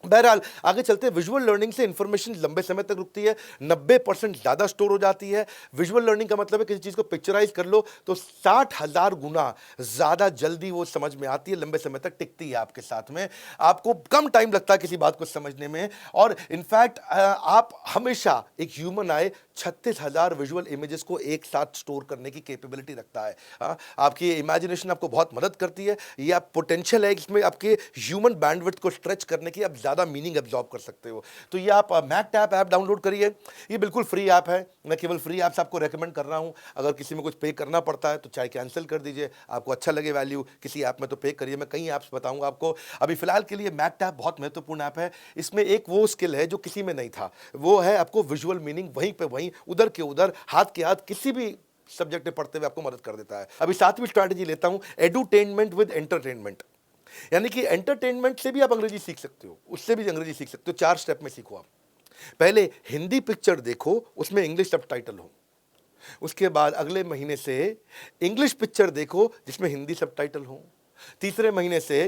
बहरहाल आगे चलते हैं। विजुअल लर्निंग से इंफॉर्मेशन लंबे समय तक रुकती है, 90% ज़्यादा स्टोर हो जाती है। विजुअल लर्निंग का मतलब है किसी चीज़ को पिक्चराइज कर लो तो 60,000 गुना ज़्यादा जल्दी वो समझ में आती है, लंबे समय तक टिकती है आपके साथ में। आपको कम टाइम लगता है किसी बात को समझने में, और इनफैक्ट आप हमेशा एक ह्यूमन आई 36,000 विजुअल इमेजेस को एक साथ स्टोर करने की कैपेबिलिटी रखता है। आपकी इमेजिनेशन आपको बहुत मदद करती है। ये आप पोटेंशियल है इसमें आपके ह्यूमन बैंडविड्थ को स्ट्रेच करने की, आप ज़्यादा मीनिंग एब्जॉर्ब कर सकते हो। तो ये आप मैकटैप ऐप डाउनलोड करिए। ये बिल्कुल फ्री ऐप है, मैं केवल फ्री ऐप्स आपको रेकमेंड कर रहा हूँ। अगर किसी में कुछ पे करना पड़ता है तो चाहे कैंसिल कर दीजिए, आपको अच्छा लगे वैल्यू किसी ऐप में तो पे करिए। मैं कई ऐप्स बताऊंगा आपको। अभी फिलहाल के लिए मैकटैप बहुत महत्वपूर्ण ऐप है। इसमें एक वो स्किल है जो किसी में नहीं था, वो है आपको विजुअल मीनिंग वहीं पे वहीं, उधर के उधर, हाथ के हाथ किसी भी सब्जेक्ट में पढ़ते हुए आपको मदद कर देता है। अभी 7वीं स्ट्रैटेजी लेता हूं, एडुटेनमेंट विद एंटरटेनमेंट। यानी कि एंटरटेनमेंट से भी आप अंग्रेजी सीख सकते हो, उससे भी अंग्रेजी सीख सकते हो। 4 स्टेप में सीखो आप। पहले हिंदी पिक्चर देखो, उसमें इंग्लिश सबटाइटल हो। उसके बाद अगले महीने से इंग्लिश पिक्चर देखो जिसमें हिंदी सबटाइटल हो। तीसरे महीने से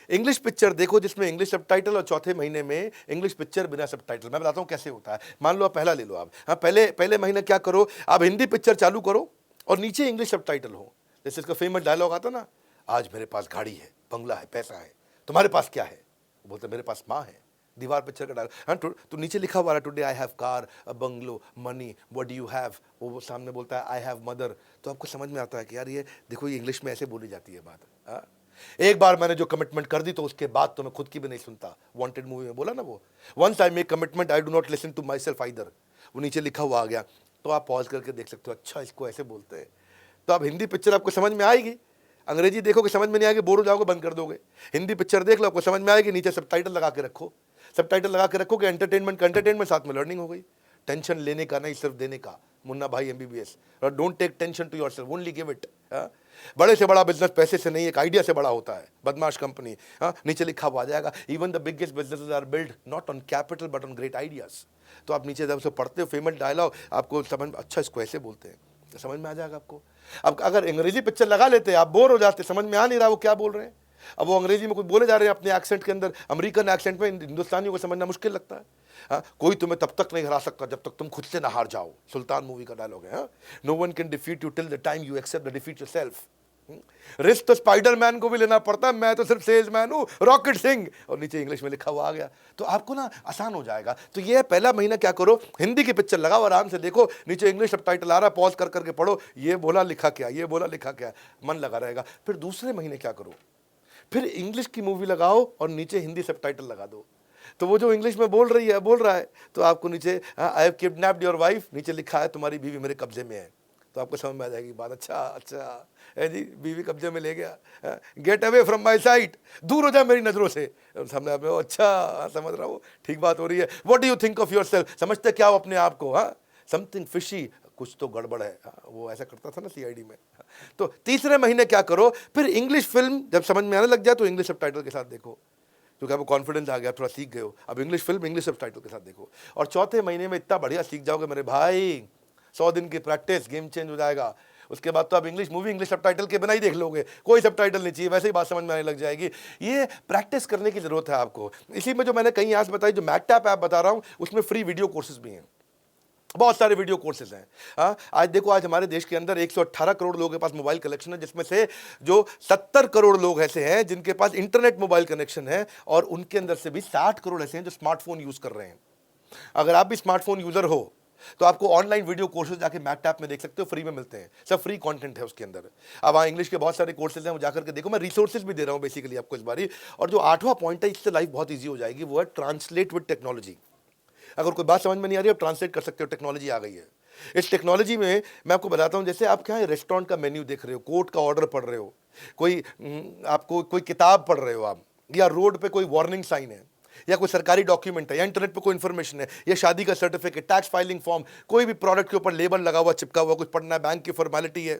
इंग्लिश पिक्चर देखो जिसमें इंग्लिश सबटाइटल, और चौथे महीने में इंग्लिश पिक्चर बिना सबटाइटल। मैं बताता हूं कैसे होता है। मान लो आप पहला ले लो आप, हाँ, पहले महीने क्या करो, आप हिंदी पिक्चर चालू करो और नीचे इंग्लिश सबटाइटल हो। जैसे इसका फेमस डायलॉग आता ना, आज मेरे पास गाड़ी है, बंगला है, पैसा है, तुम्हारे पास क्या है? वो बोलते मेरे पास माँ है। दीवार पिक्चर का डायलॉग, हाँ, तो नीचे लिखा हुआ है today I have car, a bungalow, money, what do you have? वो सामने बोलता है आई हैव मदर। तो आपको समझ में आता है कि यार ये देखो, ये इंग्लिश में ऐसे बोली जाती है बात। हाँ? एक बार मैंने जो कमिटमेंट कर दी तो उसके बाद तो मैं खुद की भी नहीं सुनता। वांटेड मूवी में बोला ना वो, once I make commitment I do not listen to myself either. वो नीचे लिखा हुआ आ गया, तो आप पॉज करके देख सकते हो, अच्छा इसको ऐसे बोलते हैं। तो अब हिंदी पिक्चर आपको समझ में आएगी, अंग्रेजी देखोगे समझ में नहीं आएगी, बोर हो जाओगे, बंद कर दोगे। हिंदी पिक्चर देख लो, आपको समझ में आएगी, नीचे सबटाइटल लगा के रखो। सबटाइटल लगा के रखो कि एंटरटेनमेंट का एंटरटेनमेंट, साथ में लर्निंग हो गई। टेंशन लेने का नहीं, सिर्फ देने का। मुन्ना भाई MBBS। और don't take tension to yourself, only give it. बड़े से बड़ा बिजनेस पैसे से नहीं, एक आइडिया से बड़ा होता है। बदमाश कंपनी, नीचे लिखा हुआ आ जाएगा, even the biggest businesses are build not on capital but on great ideas. तो आप नीचे जब से पढ़ते हो फेमस डायलॉग, आपको समझ, अच्छा इसको ऐसे बोलते हैं, तो समझ में आ जाएगा आपको। अब अगर अंग्रेजी पिक्चर लगा लेते, आप बोर हो जाते, समझ में आ नहीं रहा वो क्या बोल रहे हैं। अब वो अंग्रेजी में कुछ बोले जा रहे हैं अपने एक्सेंट के अंदर, अमेरिकन एक्सेंट में, हिंदुस्तानियों को समझना मुश्किल लगता है। कोई तुम्हें तब तक नहीं हरा सकता जब तक तुम खुद से ना हार जाओ, सुल्तान मूवी का डायलॉग है। No one can defeat you till the time you accept the defeat yourself. Risk तो स्पाइडरमैन को भी लेना पड़ता है, मैं तो सिर्फ सेल्समैन हूं, रॉकेट सिंह। और नीचे इंग्लिश में लिखा हुआ आ गया, तो आपको ना आसान हो जाएगा। तो ये पहला महीना क्या करो, हिंदी की पिक्चर लगाओ, आराम से देखो, नीचे इंग्लिश सबटाइटल आ रहा है, पॉज कर करके पढ़ो, ये बोला लिखा क्या, ये बोला लिखा क्या, मन लगा रहेगा। फिर दूसरे महीने क्या करो, फिर इंग्लिश की मूवी लगाओ और नीचे हिंदी सबटाइटल लगा दो। तो वो जो इंग्लिश में बोल रहा है, तो आपको नीचे I have kidnapped your wife, नीचे लिखा है तुम्हारी बीवी मेरे कब्जे में है। तो आपको समझ में आ जाएगी बात, अच्छा है जी, बीवी कब्जे में ले गया, get away from my site, दूर हो जाए मेरी नजरों से। सामने आप, अच्छा समझ रहा हूँ, ठीक बात हो रही है। What do you think of yourself, समझते क्या हो अपने आप को? समथिंग फिशी, कुछ तो गड़बड़ है। वो ऐसा करता था ना CID में। तो तीसरे महीने क्या करो, फिर इंग्लिश फिल्म जब समझ में आने लग जाए तो इंग्लिश सबटाइटल के साथ देखो, क्योंकि आपको कॉन्फिडेंस आ गया, थोड़ा सीख गए हो। अब इंग्लिश फिल्म इंग्लिश सबटाइटल के साथ देखो, और चौथे महीने में इतना बढ़िया सीख जाओगे मेरे भाई, 100 दिन की प्रैक्टिस, गेम चेंज हो जाएगा। उसके बाद तो आप इंग्लिश मूवी इंग्लिश सबटाइटल के बिना ही देख लोगे, कोई सबटाइटल नहीं चाहिए, वैसे ही बात समझ में आने लग जाएगी। ये प्रैक्टिस करने की जरूरत है आपको। इसी में जो मैंने कई ऐप्स बताई, जो मैकटैप ऐप बता रहा हूँ, उसमें फ्री वीडियो कोर्सेज भी हैं, बहुत सारे वीडियो कोर्सेज हैं। आज देखो, आज हमारे देश के अंदर 118 करोड़ लोगों के पास मोबाइल कनेक्शन है, जिसमें से जो 70 करोड़ लोग ऐसे हैं जिनके पास इंटरनेट मोबाइल कनेक्शन है, और उनके अंदर से भी 60 करोड़ ऐसे हैं जो स्मार्टफोन यूज कर रहे हैं। अगर आप भी स्मार्टफोन यूजर हो तो आपको ऑनलाइन वीडियो कोर्सेज जाके मैकटैप में देख सकते हो, फ्री में मिलते हैं, सब फ्री कंटेंट है उसके अंदर। अब वहाँ इंग्लिश के बहुत सारे कोर्सेज हैं, वो जाकर के देखो। मैं रिसोर्सेज भी दे रहा हूँ बेसिकली आपको इस बारी। और जो 8वां पॉइंट है, इससे लाइफ बहुत ईजी हो जाएगी, वो है ट्रांसलेट विद टेक्नोलॉजी। अगर कोई बात समझ में नहीं आ रही, आप ट्रांसलेट कर सकते हो, टेक्नोलॉजी आ गई है। इस टेक्नोलॉजी में मैं आपको बताता हूं, जैसे आप क्या है, रेस्टोरेंट का मेन्यू देख रहे हो, कोर्ट का ऑर्डर पढ़ रहे हो, कोई आपको कोई किताब पढ़ रहे हो आप, या रोड पे कोई वार्निंग साइन है, या कोई सरकारी डॉक्यूमेंट है, या इंटरनेट पे कोई इन्फॉर्मेशन है, या शादी का सर्टिफिकेट, टैक्स फाइलिंग फॉर्म, कोई भी प्रोडक्ट के ऊपर लेबल लगा हुआ, चिपका हुआ, कुछ पढ़ना है, बैंक की फॉर्मेलिटी है,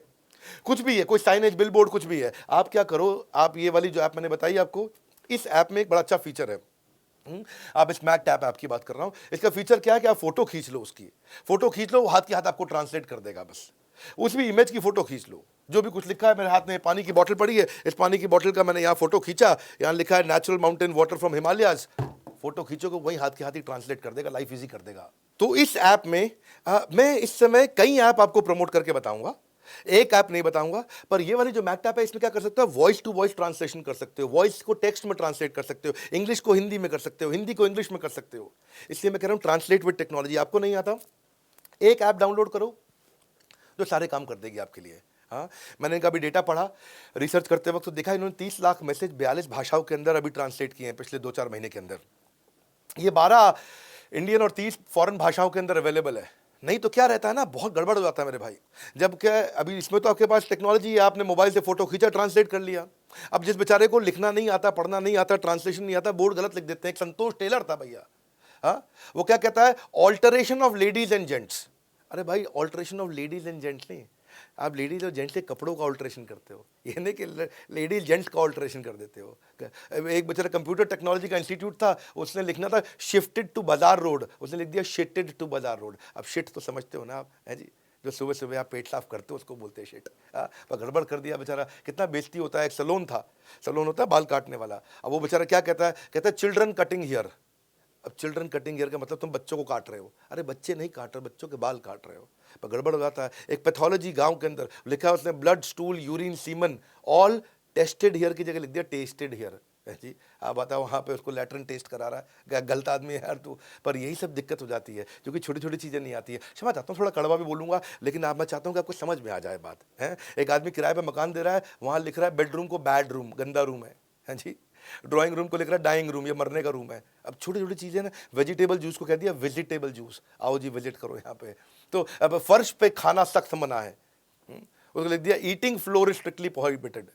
कुछ भी है, कोई साइनेज, बिल बोर्ड, कुछ भी है। आप क्या करो, आप ये वाली जो ऐप मैंने बताई आपको, इस ऐप में एक बड़ा अच्छा फीचर है। आप इस मैकटैप ऐप की बात कर रहा हूं। इसका फीचर क्या है कि आप फोटो खींच लो, उसकी फोटो खींच लो, हाथ के हाथ आपको ट्रांसलेट कर देगा। बस उस भी इमेज की फोटो खींच लो, जो भी कुछ लिखा है। मेरे हाथ में पानी की बोतल पड़ी है, इस पानी की बोतल का मैंने यहाँ फोटो खींचा, यहाँ लिखा है natural mountain water from Himalayas, photo खींचोगे वही हाथ के हाथ ही ट्रांसलेट कर देगा, लाइफ इजी कर देगा। तो इस ऐप में मैं इस समय कई ऐप आपको प्रमोट करके बताऊंगा, एक ऐप नहीं बताऊंगा, पर ये वाली जो मैक्टैप है इसमें क्या कर सकते हो, वॉइस टू वॉइस ट्रांसलेशन कर सकते हो, वॉइस को टेक्स्ट में ट्रांसलेट कर सकते हो, इंग्लिश को हिंदी में कर सकते हो, हिंदी को इंग्लिश में कर सकते हो। इसलिए मैं कह रहा हूं ट्रांसलेट विद टेक्नोलॉजी। आपको नहीं आता, एक ऐप डाउनलोड करो जो सारे काम कर देगी आपके लिए। हाँ, मैंने इनका भी डेटा पढ़ा रिसर्च करते वक्त, तो देखा इन्होंने 30 लाख मैसेज 42 भाषाओं के अंदर अभी ट्रांसलेट किए हैं पिछले 2-4 महीने के अंदर। ये 12 इंडियन और 30 फॉरेन भाषाओं के अंदर अवेलेबल है। नहीं तो क्या रहता है ना, बहुत गड़बड़ हो जाता है मेरे भाई। जब क्या अभी इसमें तो आपके पास टेक्नोलॉजी है, आपने मोबाइल से फोटो खींचा, ट्रांसलेट कर लिया। अब जिस बेचारे को लिखना नहीं आता, पढ़ना नहीं आता, ट्रांसलेशन नहीं आता, बोर्ड गलत लिख देते हैं। एक संतोष टेलर था भैया, हाँ, वो क्या कहता है, alteration of ladies and gents. अरे भाई, alteration of ladies and gents नहीं, आप लेडीज और जेंट्स के कपड़ों का ऑल्टरेशन करते हो, ये नहीं कि लेडीज जेंट्स का ऑल्टरेशन कर देते हो। एक बेचारा कंप्यूटर टेक्नोलॉजी का इंस्टीट्यूट था, उसने लिखना था शिफ्टेड टू बाजार रोड, उसने लिख दिया शिटेड टू बाजार रोड। अब शिट तो समझते हो ना आप, है जी, जो सुबह सुबह आप पेट साफ करते हो उसको बोलते हैं शिट। पर गड़बड़ कर दिया बेचारा, कितना बेइज्जती होता है। एक सैलून था, सैलून होता है बाल काटने वाला, अब वो बेचारा क्या कहता है, कहता है चिल्ड्रन कटिंग हियर। अब चिल्ड्रन कटिंग ईयर का मतलब तुम बच्चों को काट रहे हो। अरे बच्चे नहीं काट रहे, बच्चों के बाल काट रहे हो। पर गड़बड़ हो जाता है। एक पैथोलॉजी गांव के अंदर लिखा है उसने, blood, stool, urine, semen all tested here की जगह लिख दिया टेस्टेड हियर। जी, आप बताओ, वहाँ पे उसको लैट्रिन टेस्ट करा रहा है, गलत आदमी है यार तू। पर यही सब दिक्कत हो जाती है, क्योंकि छोटी छोटी चीज़ें नहीं आती है। क्षमा चाहता हूँ, थोड़ा कड़वा भी बोलूँगा, लेकिन आप, मैं चाहता हूँ कि आपको समझ में आ जाए बात है। एक आदमी किराए पर मकान दे रहा है, वहाँ लिख रहा है बेडरूम को बैड रूम, गंदा रूम है जी। ड्राइंग रूम को लिख रहा है डाइंग रूम, ये मरने का रूम है। अब छोटी छोटी चीज़ें ना, वेजिटेबल जूस को कह दिया वेजिटेबल जूस, आओ जी विजिट करो यहाँ पे। तो अब फर्श पे खाना सख्त मना है, उसको लिख दिया eating floor is strictly prohibited.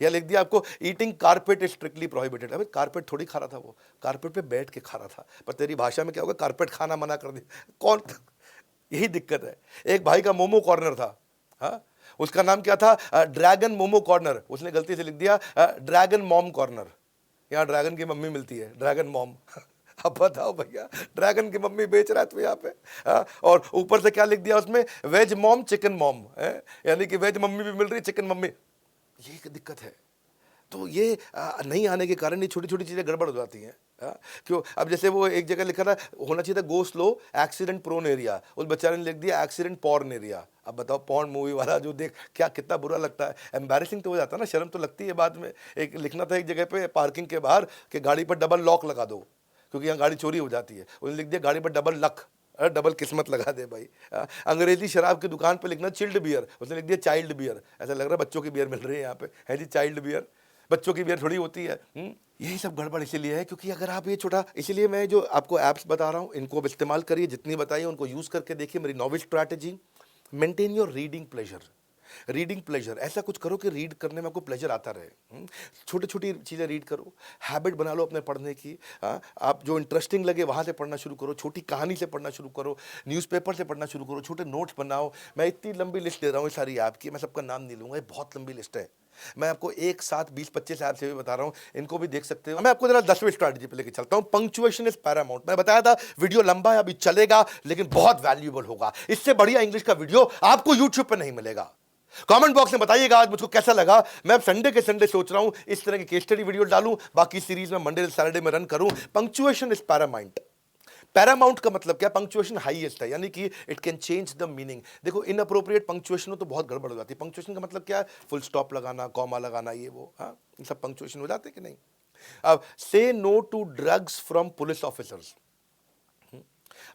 या लिख दिया आपको eating carpet is strictly prohibited. अबे कारपेट थोड़ी खा रहा था, वो कारपेट पे बैठ के खा रहा था, पर तेरी भाषा में क्या होगा, कारपेट खाना मना कर दिया। कौन, यही दिक्कत है। एक भाई का मोमो कॉर्नर था, हाँ, उसका नाम क्या था, ड्रैगन मोमो कॉर्नर, उसने गलती से लिख दिया ड्रैगन मॉम कॉर्नर। यहाँ ड्रैगन की मम्मी मिलती है, ड्रैगन मॉम। अब बताओ भैया, ड्रैगन की मम्मी बेच रहा है तो यहाँ पे, और ऊपर से क्या लिख दिया उसमें, वेज मॉम चिकन मॉम, यानी कि वेज मम्मी भी मिल रही, चिकन मम्मी। ये दिक्कत है। तो ये नहीं आने के कारण ये छोटी छोटी चीज़ें गड़बड़ हो जाती हैं। क्यों, अब जैसे वो एक जगह लिखा था, होना चाहिए था go slow accident prone area, उस बेचारे ने लिख दिया एक्सीडेंट पॉर्न एरिया। अब बताओ, पॉर्न मूवी वाला जो देख, क्या कितना बुरा लगता है, एम्बैरेसिंग तो हो जाता है ना, शर्म तो लगती है बाद में। एक लिखना था एक जगह पे पार्किंग के बाहर कि गाड़ी पर डबल लॉक लगा दो, क्योंकि यहाँ गाड़ी चोरी हो जाती है। उसने लिख दिया गाड़ी पर डबल लक, डबल किस्मत लगा दे भाई। अंग्रेजी शराब की दुकान पे लिखना चिल्ड बियर, उसने लिख दिया चाइल्ड बियर। ऐसा लग रहा है बच्चों की बियर मिल रही है यहाँ पे, है जी, चाइल्ड बियर, बच्चों की बियर थोड़ी होती है। यही सब गड़बड़ इसीलिए है क्योंकि अगर आप ये छोटा, इसीलिए मैं जो आपको ऐप्स बता रहा हूँ इनको इस्तेमाल करिए, जितनी बताइए उनको यूज़ करके देखिए। मेरी novel strategy, maintain your reading pleasure. Reading pleasure, ऐसा कुछ करो कि रीड करने में आपको प्लेजर आता रहे। छोटी छोटी चीज़ें रीड करो, हैबिट बना लो अपने पढ़ने की। आप जो इंटरेस्टिंग लगे वहाँ से पढ़ना शुरू करो, छोटी कहानी से पढ़ना शुरू करो, न्यूज़पेपर से पढ़ना शुरू करो, छोटे नोट्स बनाओ। मैं इतनी लंबी लिस्ट दे रहा हूँ सारी ऐप की, मैं सबका नाम नहीं लूँगा, ये बहुत लंबी लिस्ट है। मैं आपको एक साथ 20-25 ऐप से भी बता रहा हूँ, इनको भी देख सकते हो। मैं आपको जरा 10वीं स्ट्रैटेजी पे लेके चलता हूँ, पंक्चुएशन इज पैरामाउंट। मैं बताया था वीडियो लंबा है, अभी चलेगा, लेकिन बहुत वैल्यूएबल होगा। इससे बढ़िया इंग्लिश का वीडियो आपको यूट्यूब पे नहीं मिलेगा। कमेंट बॉक्स में बताइएगा आज मुझको कैसा लगा। मैं अब संडे के संडे सोच रहा हूं इस तरह की केस स्टडी वीडियो डालूं, बाकी सीरीज में मंडे से सैटरडे में रन करूं। Punctuation is Paramount. पैरामाउंट का मतलब क्या, पंक्चुएशन हाईएस्ट है, यानी कि it can change the meaning. देखो इनअप्रोप्रिएट पंक्चुएशन हो तो बहुत गड़बड़ हो जाती है। पंक्चुएशन का मतलब क्या है, फुल स्टॉप लगाना, कॉमा लगाना, ये वो, हाँ, ये सब पंक्चुएशन हो जाते कि नहीं। अब से no to drugs from police officers.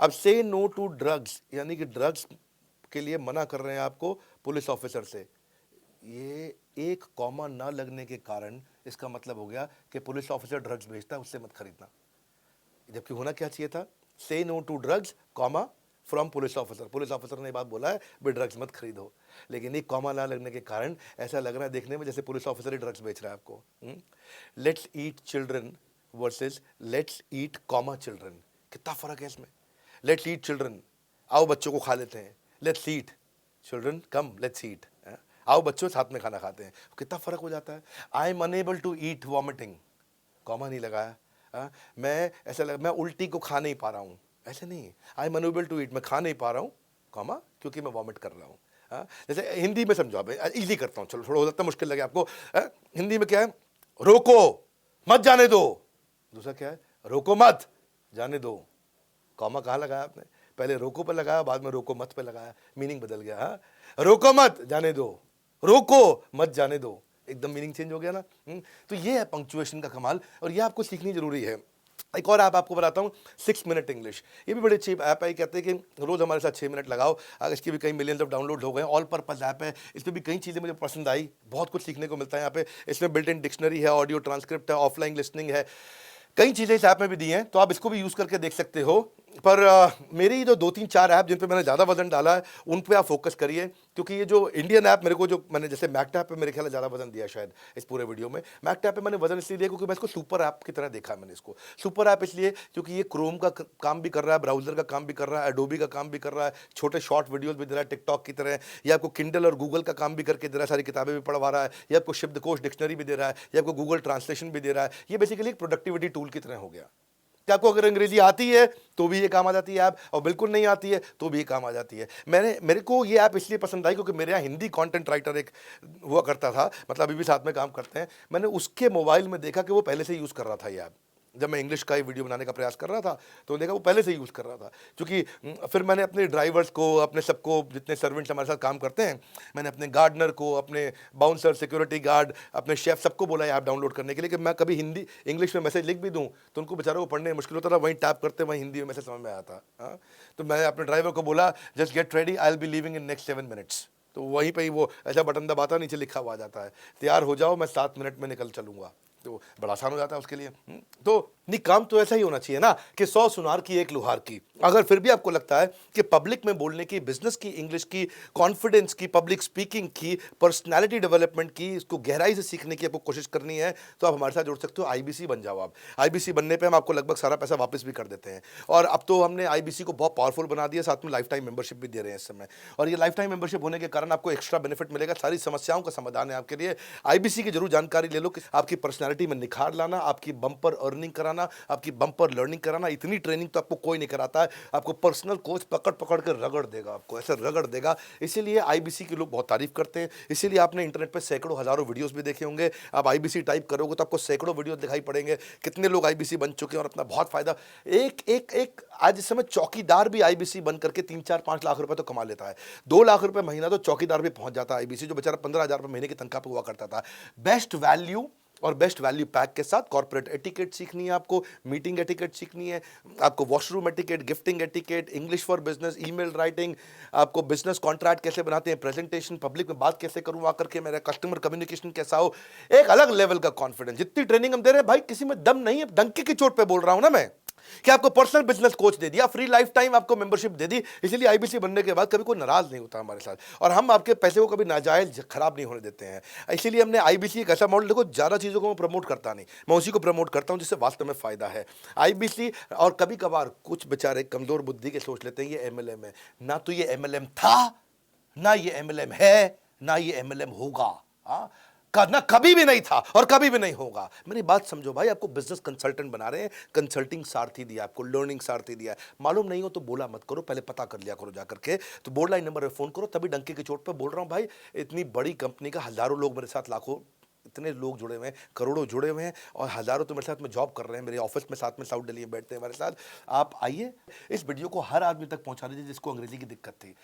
अब से नो टू ड्रग्स यानी कि ड्रग्स के लिए मना कर रहे हैं आपको पुलिस ऑफिसर से। ये एक कॉमा ना लगने के कारण इसका मतलब हो गया कि पुलिस ऑफिसर ड्रग्स बेचता है, उससे मत खरीदना। जबकि होना क्या चाहिए था, से no to drugs comma from police officer. Police officer ने बात बोला है भाई ड्रग्स मत खरीदो, लेकिन एक कॉमा ना लगने के कारण ऐसा लग रहा है देखने में जैसे पुलिस ऑफिसर ही ड्रग्स बेच रहा है आपको। Let's eat children versus let's eat comma children, कितना फर्क है इसमें। लेट्स ईट चिल्ड्रन, आओ बच्चों को खा लेते हैं। Let's eat children, come let's eat, आओ बच्चों साथ में खाना खाते हैं, कितना फर्क हो जाता है। I am unable to eat vomiting, comma नहीं लगाया। मैं ऐसा लगा मैं उल्टी को खा नहीं पा रहा हूँ, ऐसे नहीं। I am unable to eat, मैं खा नहीं पा रहा हूँ, कॉमा, क्योंकि मैं वॉमिट कर रहा हूँ। जैसे हिंदी में समझो, आप इजी करता हूँ, चलो थोड़ा हो सकता है मुश्किल लगे आपको। हिंदी में क्या है, रोको, मत जाने दो। दूसरा क्या है, रोको मत, जाने दो। कॉमा कहाँ लगाया आपने? पहले रोको पे लगाया, बाद में रोको मत पे लगाया, मीनिंग बदल गया। हाँ, रोको मत, जाने दो, रोको मत, जाने दो, एकदम मीनिंग चेंज हो गया ना। तो ये है पंक्चुएशन का कमाल, और ये आपको सीखनी जरूरी है। एक और ऐप आपको बताता हूँ, 6 मिनट इंग्लिश। ये भी बड़ी अच्छी ऐप है। कहते हैं कि रोज़ हमारे साथ 6 मिनट लगाओ। आज इसके भी कई मिलियंस ऑफ डाउनलोड हो गए। ऑल पर्पस ऐप है। इसमें भी कई चीज़ें मुझे पसंद आई, बहुत कुछ सीखने को मिलता है यहाँ पे। इसमें बिल्ट इन डिक्शनरी है, ऑडियो ट्रांसक्रिप्ट है, ऑफलाइन लिसनिंग है, कई चीज़ें इस ऐप में भी दी हैं, तो आप इसको भी यूज़ करके देख सकते हो। पर मेरी जो 2-3-4 ऐप जिन पे मैंने ज़्यादा वजन डाला है, उन पे आप फोकस करिए, क्योंकि ये जो इंडियन ऐप मेरे को, जो मैंने जैसे मैकटैप पे मेरे ख्याल ज़्यादा वजन दिया शायद इस पूरे वीडियो में। मैकटैप पे मैंने वजन इसलिए दिया क्योंकि मैं इसको सुपर ऐप की तरह देखा। मैंने इसको सुपर ऐप इसलिए क्योंकि ये क्रोम का काम भी कर रहा है, ब्राउजर का काम भी कर रहा है, एडोबी का काम भी कर रहा है, छोटे शॉर्ट वीडियोज़ भी दे रहा है टिकटॉक की तरह, ये आपको किंडल और गूगल का काम भी करके दे रहा है, सारी किताबें भी पढ़वा रहा है, ये आपको शब्दकोश डिक्शनरी भी दे रहा है, ये आपको गूगल ट्रांसलेशन भी दे रहा है। ये बेसिकली एक प्रोडक्टिविटी टूल की तरह हो गया कि आपको अगर अंग्रेजी आती है तो भी ये काम आ जाती है ऐप, और बिल्कुल नहीं आती है तो भी ये काम आ जाती है। मेरे को ये ऐप इसलिए पसंद आई क्योंकि मेरे यहाँ हिंदी कंटेंट राइटर एक हुआ करता था, मतलब अभी भी साथ में काम करते हैं। मैंने उसके मोबाइल में देखा कि वो पहले से यूज़ कर रहा था ये ऐप। जब मैं इंग्लिश का ही वीडियो बनाने का प्रयास कर रहा था तो देखा वो पहले से यूज़ कर रहा था। क्योंकि फिर मैंने अपने ड्राइवर्स को, अपने सबको, जितने सर्वेंट्स हमारे साथ काम करते हैं, मैंने अपने गार्डनर को, अपने बाउंसर, सिक्योरिटी गार्ड, अपने शेफ, सबको बोला ऐप डाउनलोड करने के लिए कि मैं कभी हिंदी इंग्लिश में मैसेज लिख भी दूँ तो उनको बेचारों को पढ़ने में मुश्किल होता था, वहीं टैप करते वहीं हिंदी में मैसेज समझ में आया था। हाँ, तो मैं अपने ड्राइवर को बोला just get ready, I will be leaving in next 7 minutes. तो वहीं पे ही वो ऐसा बटन दबाता, नीचे लिखा हुआ आ जाता है, तैयार हो जाओ, मैं 7 मिनट में निकल चलूँगा। तो बड़ा आसान हो जाता है उसके लिए। तो नहीं, काम तो ऐसा ही होना चाहिए ना कि 100 सुनार की 1 लुहार की। अगर फिर भी आपको लगता है कि पब्लिक में बोलने की, बिजनेस की, इंग्लिश की, कॉन्फिडेंस की, पब्लिक स्पीकिंग की, पर्सनालिटी डेवलपमेंट की, इसको गहराई से सीखने की आपको कोशिश करनी है, तो आप हमारे साथ जुड़ सकते हो। आईबीसी बन जाओ आप। आईबीसी बनने पे हम आपको लगभग सारा पैसा वापस भी कर देते हैं, और अब तो हमने आईबीसी को बहुत पावरफुल बना दिया, साथ में लाइफ टाइम मेंबरशिप भी दे रहे हैं इस समय। और ये लाइफ टाइम मेंबरशिप होने के कारण आपको एक्स्ट्रा बेनिफिट मिलेगा, सारी समस्याओं का समाधान है आपके लिए। आईबीसी की जरूर जानकारी ले लो कि आपकी पर्सनैलिटी में निखार लाना, आपकी बम्पर अर्निंग कराना, आपकी बम्पर लर्निंग कराना। इतनी ट्रेनिंग तो आपको कोई नहीं कराता है। आपको पर्सनल कोच पकड़ पकड़ कर रगड़ देगा, आपको ऐसे रगड़ देगा। इसीलिए आईबीसी के लोग बहुत तारीफ करते हैं। इसीलिए आपने इंटरनेट पे सैकड़ों हजारों वीडियोस भी देखे होंगे। आप आईबीसी टाइप करोगे तो आपको सैकड़ों वीडियो दिखाई पड़ेंगे। कितने लोग आईबीसी बन चुके हैं और अपना बहुत फायदा, एक एक एक आज इस समय चौकीदार भी आईबीसी बन करके 3-4-5 लाख रुपए तो कमा लेता है। 2 लाख रुपए महीना तो चौकीदार भी पहुंच जाता है आईबीसी, जो बेचारा 15,000 रुपए महीने की तनख्वाह पे हुआ करता था। बेस्ट वैल्यू और बेस्ट वैल्यू पैक के साथ कॉर्पोरेट एटिकेट सीखनी है आपको, मीटिंग एटिकेट सीखनी है आपको, washroom etiquette, gifting etiquette, English for business, email writing, आपको बिजनेस कॉन्ट्रैक्ट कैसे बनाते हैं, प्रेजेंटेशन, पब्लिक में बात कैसे करूं आकर के, मेरा कस्टमर कम्युनिकेशन कैसा हो, एक अलग लेवल का कॉन्फिडेंस। जितनी ट्रेनिंग हम दे रहे हैं भाई, किसी में दम नहीं है, डंकी की चोट पे बोल रहा हूं ना मैं, कि आपको पर्सनल बिजनेस कोच दे दिया, फ्री लाइफ टाइम आपको मेंबरशिप दे दी। इसलिए आईबीसी बनने के बाद कभी कोई नाराज नहीं होता हमारे साथ, और हम आपके पैसे को कभी नाजायज खराब नहीं होने देते हैं। इसीलिए हमने आईबीसी एक ऐसा मॉडल, देखो ज्यादा चीजों को मैं प्रमोट करता नहीं, मैं उसी को प्रमोट करता हूं जिससे वास्तव में फायदा है। आईबीसी, और कभी कभार कुछ बेचारे कमजोर बुद्धि के सोच लेते हैं ये एमएलएम है। ना तो ये एमएलएम था, ना ये एमएलएम है, ना ये एमएलएम होगा। ना कभी भी नहीं था और कभी भी नहीं होगा। मेरी बात समझो भाई, आपको बिजनेस कंसल्टेंट बना रहे हैं, कंसल्टिंग सारथी दिया आपको, लर्निंग सारथी दिया। मालूम नहीं हो तो बोला मत करो, पहले पता कर लिया करो जाकर के। तो बोर्ड लाइन नंबर पे फोन करो, तभी डंके की चोट पे बोल रहा हूं भाई। इतनी बड़ी कंपनी का हजारों लोग मेरे साथ, लाखों, इतने लोग जुड़े हुए हैं, करोड़ों जुड़े हुए हैं, और हजारों तो मेरे साथ में जॉब कर रहे हैं, मेरे ऑफिस में साथ में साउथ दिल्ली में बैठते हैं हमारे साथ। आप आइए, इस वीडियो को हर आदमी तक पहुंचा दीजिए जिसको अंग्रेजी की दिक्कत थी।